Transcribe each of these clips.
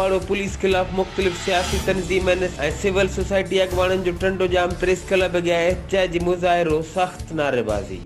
ओबाड़ो police खिलाफ मुख्तलिफ सियासी तंजीमन सिविल सोसाइटी अगवाणन जो टंडो जाम प्रेस क्लब गया एहतजाजी मुजाहिरो सख्त नारेबाजी।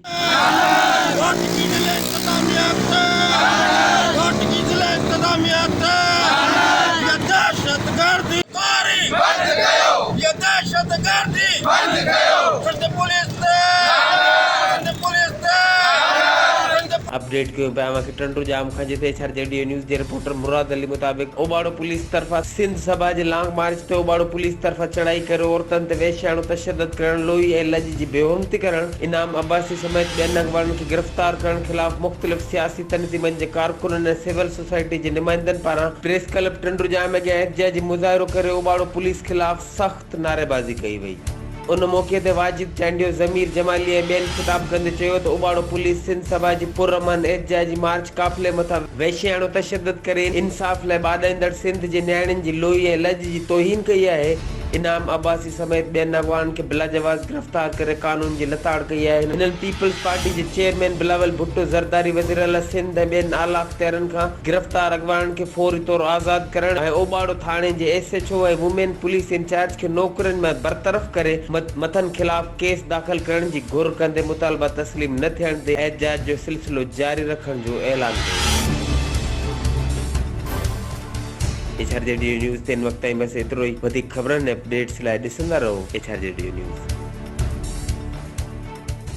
अपडेट क्यों पाया कि टंडो जाम खां जिते छरजेडी न्यूज़ जे रिपोर्टर मुराद अली मुताबिक ओबाड़ो पुलिस तरफा सिंध सभा जे लांग मार्च ते ओबाड़ो पुलिस तरफा चढ़ाई करे औरतन ते वेश्याणो तशद्दुद करण लोई ऐं लज जी बेहुरमती करण इनाम अब्बासी समेत ॿियनि अगवाणनि खे गिरफ्तार करण खिलाफ मुख्तलिफ सियासी तंजीमनि जे कारकुननि ऐं सिविल सोसाइटी जे नुमाइंदनि पारां प्रेस क्लब टंडो जाम अॻियां एहतजाजी मुज़ाहिरो करे ओबाड़ो पुलिस खिलाफ सख्त नारेबाज़ी कई वई। उन मौके ते वाजिद चांडियो ज़मीर जमाली ऐं ॿियनि ख़िताब कंदे चयो त ओबाड़ो पुलिस सिंध सभा जी पुरअमन एहतजाजी मार्च काफ़िले मथां वेश्याणो तशद्दुद करे इंसाफ़ लाइ ॿाॾाईंदड़ सिंध जे न्याणियुनि जी लोई ऐं लज जी तौहीन कई आहे। इनाम अब्बासी समेत ॿियनि अगवाननि खे बिला जवाज़ गिरफ्तार करे कानून जी लताड़ कई आहे। हिननि पीपल्स पार्टी जे चेयरमैन बिलावल भुट्टो ज़रदारी वज़ीर आला सिंध ऐं ॿियनि आला अख़्तियारनि खां गिरफ्तार अगवाननि खे फौरी तौर आज़ाद करण ऐं ओबाड़ो थाणे जे SHO ऐं वुमेन पुलिस इंचार्ज खे नौकरियुनि मां बरतरफ़ करे मथनि खिलाफ केस दाख़िल करण जी घुर कंदे मुतालबा तस्लीम न थियण ते एहतजाज जो सिलसिलो जारी रखण जो ऐलान कयो। HRJD न्यूज़ 3 वक्त ताईं बस एतिरो ई। वधीक ख़बरनि ऐं अपडेट्स लाइ ॾिसंदा रहो HRJD न्यूज़।